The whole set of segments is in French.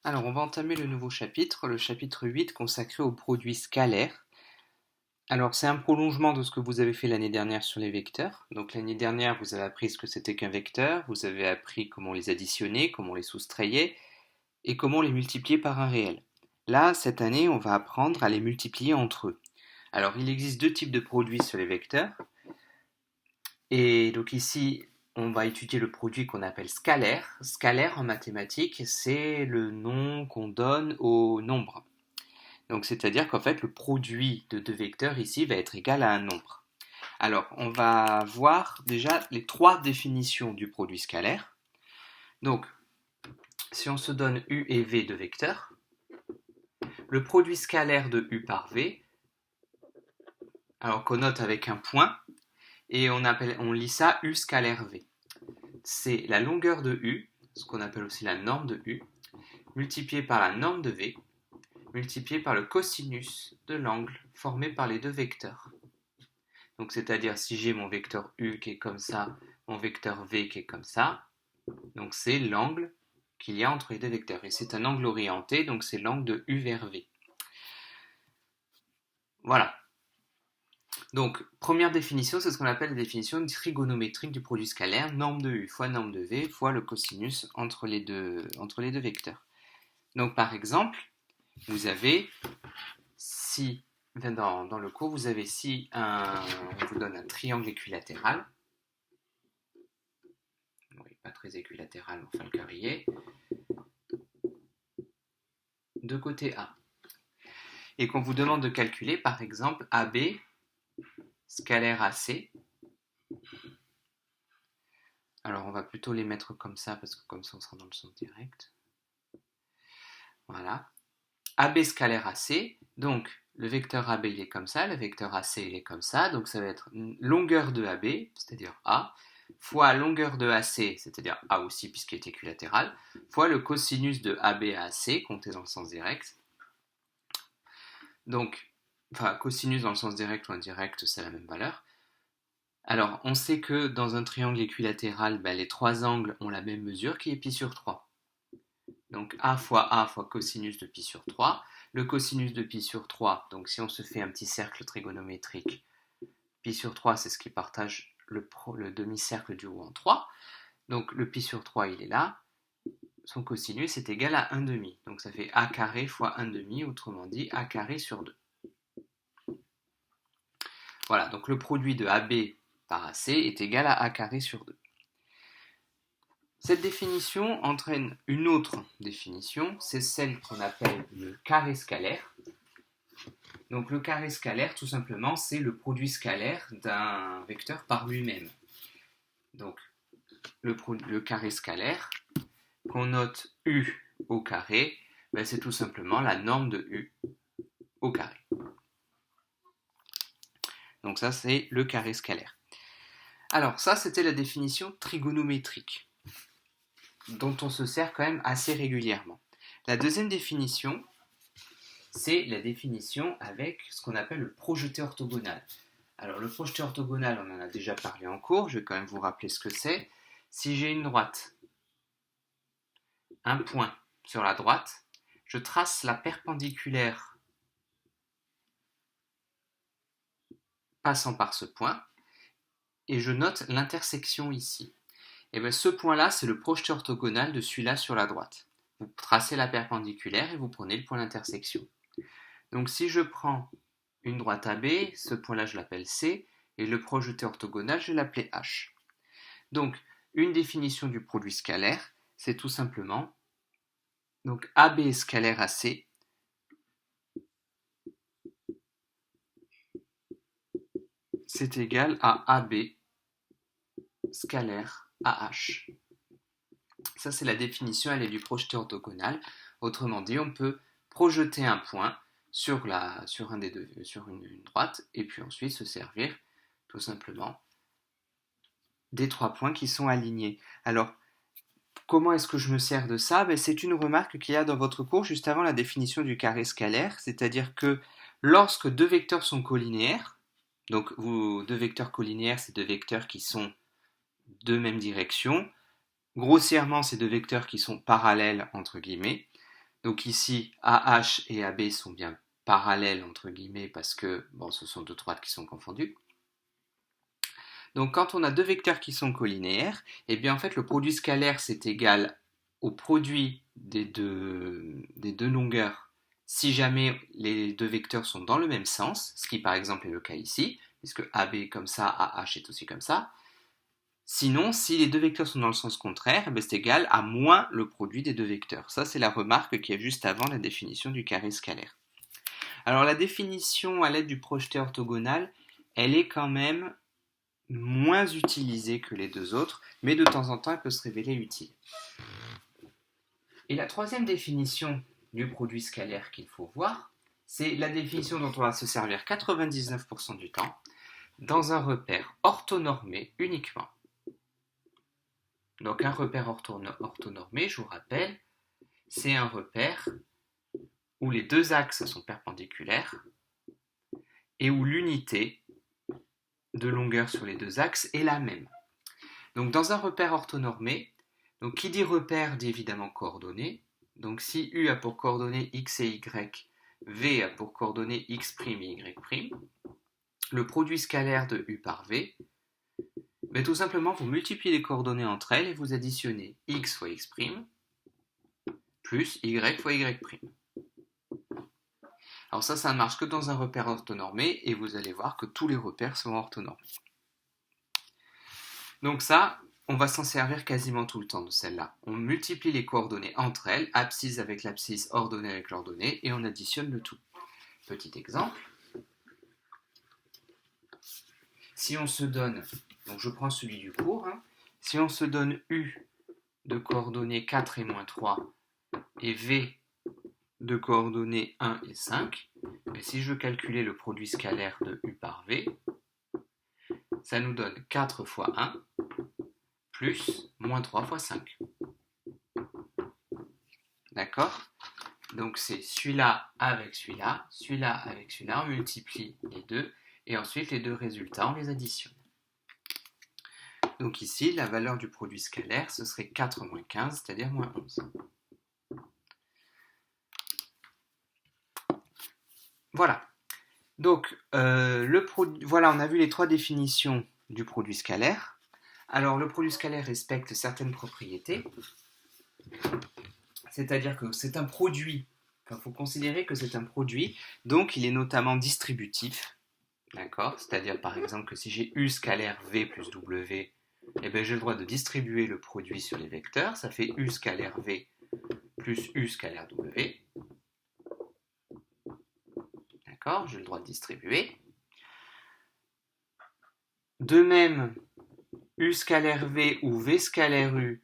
Alors, on va entamer le nouveau chapitre, le chapitre 8 consacré aux produits scalaires. Alors, c'est un prolongement de ce que vous avez fait l'année dernière sur les vecteurs. Donc, l'année dernière, vous avez appris ce que c'était qu'un vecteur, vous avez appris comment on les additionnait, comment on les soustrayait et comment on les multipliait par un réel. Là, cette année, on va apprendre à les multiplier entre eux. Alors, il existe deux types de produits sur les vecteurs. Et donc ici, on va étudier le produit qu'on appelle scalaire. Scalaire en mathématiques, c'est le nom qu'on donne au nombre. Donc c'est-à-dire qu'en fait, le produit de deux vecteurs ici va être égal à un nombre. Alors, on va voir déjà les trois définitions du produit scalaire. Donc, si on se donne U et V de vecteurs, le produit scalaire de U par V, alors qu'on note avec un point, et on lit ça U scalaire V. C'est la longueur de U, ce qu'on appelle aussi la norme de U, multipliée par la norme de V, multipliée par le cosinus de l'angle formé par les deux vecteurs. Donc c'est-à-dire si j'ai mon vecteur U qui est comme ça, mon vecteur V qui est comme ça, donc c'est l'angle qu'il y a entre les deux vecteurs. Et c'est un angle orienté, donc c'est l'angle de U vers V. Voilà. Donc, première définition, c'est ce qu'on appelle la définition trigonométrique du produit scalaire, norme de U fois norme de V fois le cosinus entre les deux vecteurs. Donc, par exemple, vous avez, si, dans le cours, vous avez si on vous donne un triangle équilatéral, oui, pas très équilatéral, enfin le carré, de côté A. Et qu'on vous demande de calculer, par exemple, AB scalaire AC. Alors, on va plutôt les mettre comme ça, parce que comme ça, on sera dans le sens direct. Voilà. AB scalaire AC, donc le vecteur AB il est comme ça, le vecteur AC il est comme ça, donc ça va être longueur de AB, c'est-à-dire A, fois longueur de AC, c'est-à-dire A aussi puisqu'il est équilatéral, fois le cosinus de AB à AC, compté dans le sens direct. Donc, enfin, cosinus dans le sens direct ou indirect, c'est la même valeur. Alors, on sait que dans un triangle équilatéral, les trois angles ont la même mesure qui est pi sur 3. Donc A fois cosinus de pi sur 3. Le cosinus de pi sur 3, donc si on se fait un petit cercle trigonométrique, pi sur 3 c'est ce qui partage le demi-cercle du haut en 3. Donc le pi sur 3 il est là. Son cosinus est égal à 1 demi. Donc ça fait A carré fois 1 demi, autrement dit A carré sur 2. Voilà, donc le produit de AB par AC est égal à A carré sur 2. Cette définition entraîne une autre définition, c'est celle qu'on appelle le carré scalaire. Donc le carré scalaire, tout simplement, c'est le produit scalaire d'un vecteur par lui-même. Donc le carré scalaire, qu'on note U au carré, c'est tout simplement la norme de U au carré. Donc ça, c'est le carré scalaire. Alors ça, c'était la définition trigonométrique, dont on se sert quand même assez régulièrement. La deuxième définition, c'est la définition avec ce qu'on appelle le projeté orthogonal. Alors le projeté orthogonal, on en a déjà parlé en cours, je vais quand même vous rappeler ce que c'est. Si j'ai une droite, un point sur la droite, je trace la perpendiculaire passant par ce point, et je note l'intersection ici. Et bien ce point-là, c'est le projeté orthogonal de celui-là sur la droite. Vous tracez la perpendiculaire et vous prenez le point d'intersection. Donc si je prends une droite AB, ce point-là je l'appelle C, et le projeté orthogonal je vais l'appeler H. Donc une définition du produit scalaire, c'est tout simplement donc AB scalaire AC c'est égal à AB scalaire AH. Ça c'est la définition, elle est du projeté orthogonal. Autrement dit, on peut projeter un point sur une droite et puis ensuite se servir tout simplement des trois points qui sont alignés. Alors, comment est-ce que je me sers de ça? C'est une remarque qu'il y a dans votre cours juste avant la définition du carré scalaire, c'est-à-dire que lorsque deux vecteurs sont collinéaires, donc deux vecteurs collinéaires, c'est deux vecteurs qui sont de même direction, grossièrement, c'est deux vecteurs qui sont parallèles, entre guillemets, Donc ici, AH et AB sont bien parallèles, entre guillemets, parce que bon, ce sont deux droites qui sont confondues. Donc quand on a deux vecteurs qui sont collinéaires, eh bien en fait le produit scalaire c'est égal au produit des deux longueurs si jamais les deux vecteurs sont dans le même sens, ce qui par exemple est le cas ici, puisque AB est comme ça, AH est aussi comme ça. Sinon, si les deux vecteurs sont dans le sens contraire, eh c'est égal à moins le produit des deux vecteurs. Ça c'est la remarque qui est juste avant la définition du carré scalaire. Alors la définition à l'aide du projeté orthogonal, elle est quand même moins utilisée que les deux autres, mais de temps en temps, elle peut se révéler utile. Et la troisième définition du produit scalaire qu'il faut voir, c'est la définition dont on va se servir 99% du temps, dans un repère orthonormé uniquement. Donc un repère orthonormé, je vous rappelle, c'est un repère où les deux axes sont perpendiculaires et où l'unité de longueur sur les deux axes est la même. Donc dans un repère orthonormé, donc qui dit repère dit évidemment coordonnées. Donc si U a pour coordonnées x et y, V a pour coordonnées x' et y', le produit scalaire de U par V, mais tout simplement vous multipliez les coordonnées entre elles et vous additionnez x fois x' plus y fois y'. Alors ça ne marche que dans un repère orthonormé et vous allez voir que tous les repères sont orthonormés. Donc ça, on va s'en servir quasiment tout le temps de celle-là. On multiplie les coordonnées entre elles, abscisse avec l'abscisse, ordonnée avec l'ordonnée, et on additionne le tout. Petit exemple. Si on se donne, donc je prends celui du cours, si on se donne U de coordonnées 4 et moins 3 et V de coordonnées 1 et 5, et si je veux calculer le produit scalaire de U par V, ça nous donne 4 fois 1 plus moins 3 fois 5. D'accord? Donc c'est celui-là avec celui-là, celui-là avec celui-là, on multiplie les deux, et ensuite les deux résultats, on les additionne. Donc ici, la valeur du produit scalaire, ce serait 4 moins 15, c'est-à-dire moins 11. Voilà. Donc, voilà, on a vu les trois définitions du produit scalaire. Alors, le produit scalaire respecte certaines propriétés, c'est-à-dire que c'est un produit, il faut considérer que c'est un produit, donc il est notamment distributif, d'accord? C'est-à-dire par exemple que si j'ai U scalaire V plus W, eh bien, j'ai le droit de distribuer le produit sur les vecteurs, ça fait U scalaire V plus U scalaire W. D'accord? J'ai le droit de distribuer. De même, U scalaire V ou V scalaire U,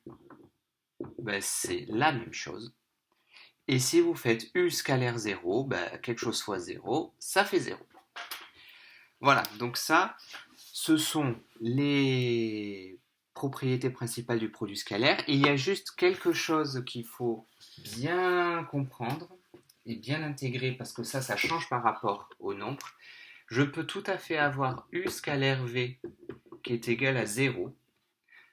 ben, c'est la même chose. Et si vous faites U scalaire 0, ben, quelque chose fois 0, ça fait 0. Voilà, donc ça, ce sont les propriétés principales du produit scalaire. Et il y a juste quelque chose qu'il faut bien comprendre et bien intégrer, parce que ça change par rapport au nombre. Je peux tout à fait avoir U scalaire V qui est égal à 0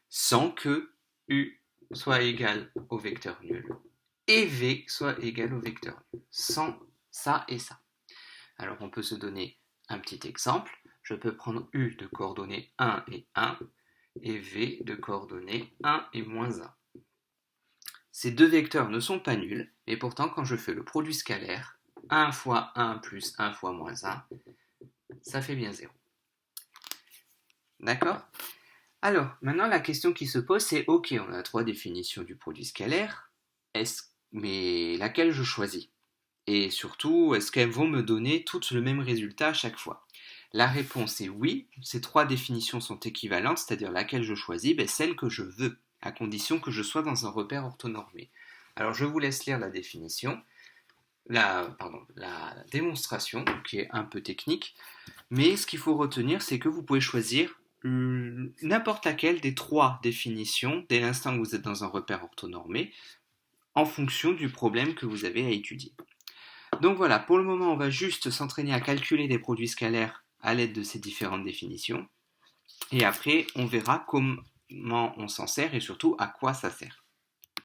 sans que U soit égal au vecteur nul et V soit égal au vecteur nul, sans ça et ça. Alors on peut se donner un petit exemple. Je peux prendre U de coordonnées 1 et 1 et V de coordonnées 1 et moins 1. Ces deux vecteurs ne sont pas nuls, et pourtant quand je fais le produit scalaire, 1 fois 1 plus 1 fois moins 1, ça fait bien 0. D'accord? Alors, maintenant la question qui se pose c'est, ok, on a trois définitions du produit scalaire, mais laquelle je choisis? Et surtout, est-ce qu'elles vont me donner toutes le même résultat à chaque fois? La réponse est oui, ces trois définitions sont équivalentes, c'est-à-dire laquelle je choisis, celle que je veux, à condition que je sois dans un repère orthonormé. Alors je vous laisse lire la définition, la démonstration, qui est un peu technique, mais ce qu'il faut retenir, c'est que vous pouvez choisir n'importe laquelle des trois définitions dès l'instant où vous êtes dans un repère orthonormé, en fonction du problème que vous avez à étudier. Donc voilà, pour le moment, on va juste s'entraîner à calculer des produits scalaires à l'aide de ces différentes définitions. Et après, on verra comment on s'en sert et surtout à quoi ça sert.